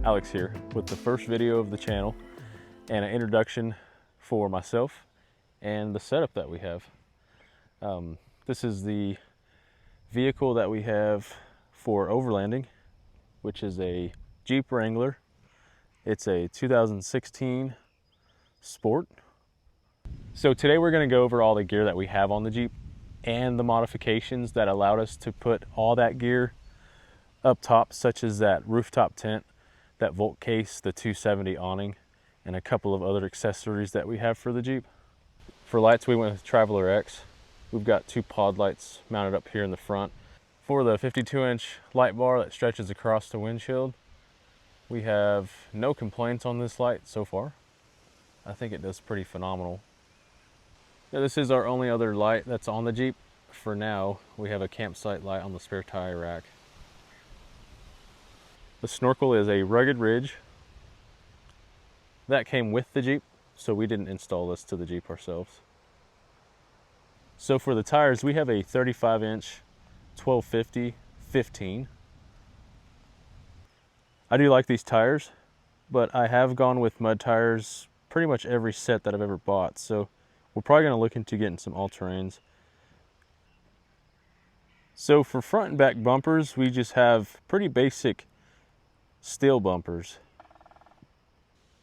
Alex here with the first video of the channel and an introduction for myself and the setup that we have. This is the vehicle that we have for overlanding, which is a Jeep Wrangler. It's a 2016 Sport. So today we're going to go over all the gear that we have on the Jeep and the modifications that allowed us to put all that gear up top, such as that rooftop tent, that Volt case, the 270 awning, and a couple of other accessories that we have for the Jeep. For lights, we went with Traveler X. We've got two pod lights mounted up here in the front. For the 52-inch light bar that stretches across the windshield, we have no complaints on this light so far. I think it does pretty phenomenal. Now, this is our only other light that's on the Jeep. For now, we have a campsite light on the spare tire rack. The snorkel is a Rugged Ridge. That came with the Jeep, so we didn't install this to the Jeep ourselves. So for the tires, we have a 35-inch 1250 15. I do like these tires, but I have gone with mud tires pretty much every set that I've ever bought, so we're probably going to look into getting some all-terrains. So for front and back bumpers, we just have pretty basic steel bumpers.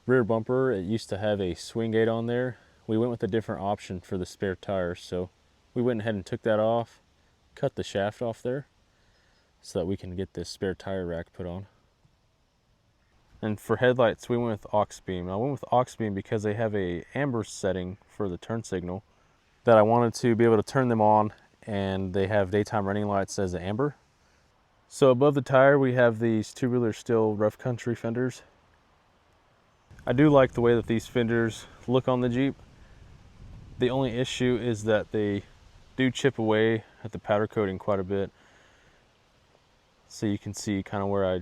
Rear bumper, it used to have a swing gate on there. We went with a different option for the spare tires, so we went ahead and took that off, cut the shaft off there so that we can get this spare tire rack put on. And for headlights, we went with aux beam. I went with aux beam because they have a amber setting for the turn signal that I wanted to be able to turn them on, and they have daytime running lights as amber. So above the tire, we have these two-wheeler steel rough country fenders. I do like the way that these fenders look on the Jeep. The only issue is that they do chip away at the powder coating quite a bit. So you can see kind of where I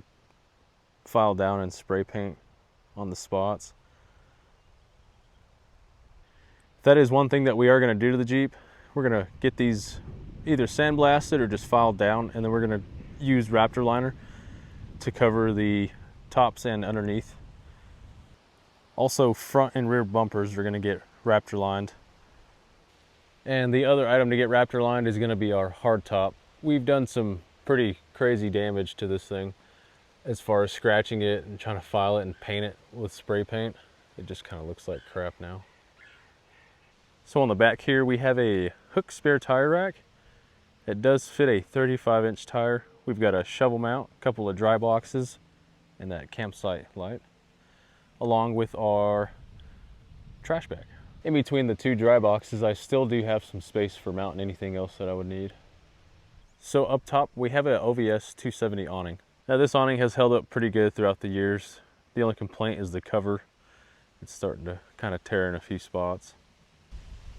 file down and spray paint on the spots. That is one thing that we are going to do to the Jeep. We're going to get these either sandblasted or just filed down, and then we're going to use Raptor liner to cover the tops and underneath. Also, front and rear bumpers are going to get Raptor lined. And the other item to get Raptor lined is going to be our hard top. We've done some pretty crazy damage to this thing as far as scratching it and trying to file it and paint it with spray paint. It just kind of looks like crap now. So on the back here, we have a hook spare tire rack. It does fit a 35-inch tire. We've got a shovel mount, a couple of dry boxes, and that campsite light, along with our trash bag. In between the two dry boxes, I still do have some space for mounting anything else that I would need. So up top, we have an OVS 270 awning. Now this awning has held up pretty good throughout the years. The only complaint is the cover. It's starting to kind of tear in a few spots.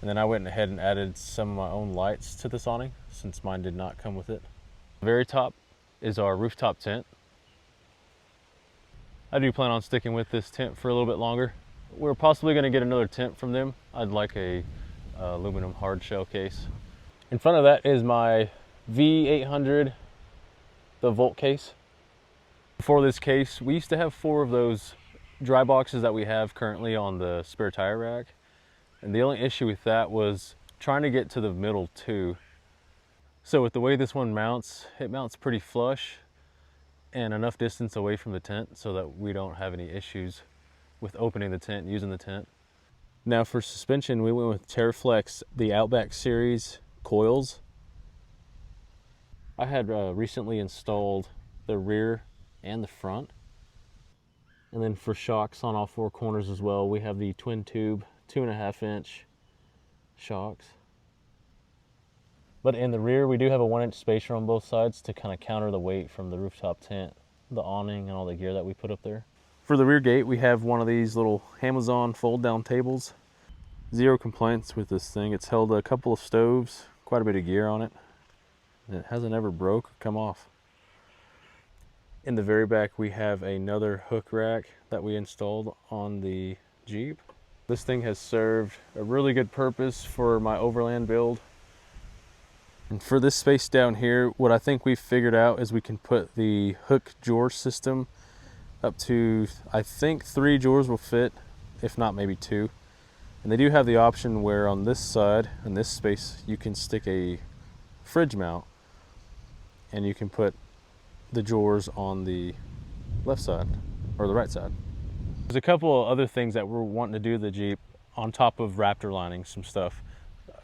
And then I went ahead and added some of my own lights to this awning, since mine did not come with it. The very top is our rooftop tent. I do plan on sticking with this tent for a little bit longer. We're possibly going to get another tent from them. I'd like a aluminum hard shell case. In front of that is my V800, the Volt case. For this case, we used to have 4 of those dry boxes that we have currently on the spare tire rack. And the only issue with that was trying to get to the middle too. So with the way this one mounts, it mounts pretty flush and enough distance away from the tent so that we don't have any issues with opening the tent, using the tent. Now for suspension, we went with Terraflex, the Outback series coils. I had recently installed the rear and the front. And then for shocks on all 4 corners as well, we have the twin tube 2.5-inch shocks. But in the rear, we do have a 1-inch spacer on both sides to kind of counter the weight from the rooftop tent, the awning, and all the gear that we put up there. For the rear gate, we have one of these little Amazon fold-down tables. Zero complaints with this thing. It's held a couple of stoves, quite a bit of gear on it. And it hasn't ever broke or come off. In the very back, we have another hook rack that we installed on the Jeep. This thing has served a really good purpose for my overland build. And for this space down here, what I think we've figured out is we can put the hook drawer system up to, I think 3 drawers will fit, if not maybe 2. And they do have the option where on this side, in this space, you can stick a fridge mount and you can put the drawers on the left side or the right side. There's a couple of other things that we're wanting to do to the Jeep on top of Raptor lining some stuff.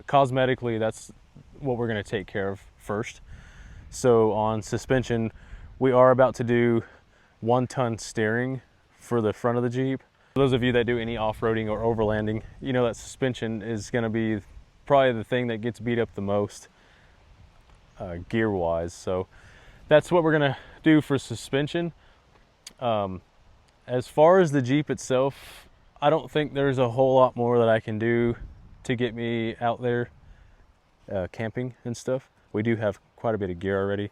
Cosmetically, that's what we're going to take care of first. So on suspension, we are about to do 1-ton steering for the front of the Jeep. For those of you that do any off-roading or overlanding, you know that suspension is going to be probably the thing that gets beat up the most gear-wise. So that's what we're going to do for suspension. As far as the Jeep itself, I don't think there's a whole lot more that I can do to get me out there camping and stuff. We do have quite a bit of gear already,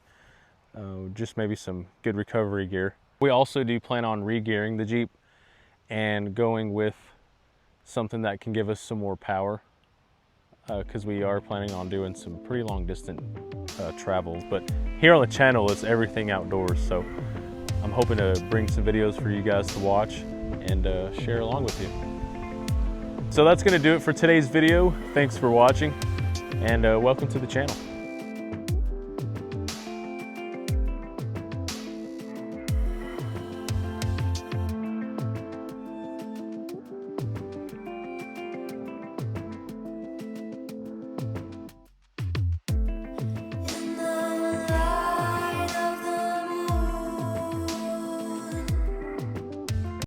just maybe some good recovery gear. We also do plan on re-gearing the Jeep and going with something that can give us some more power, because we are planning on doing some pretty long distance travels. But here on the channel, it's everything outdoors, so I'm hoping to bring some videos for you guys to watch and share along with you. So that's going to do it for today's video. Thanks for watching, and welcome to the channel.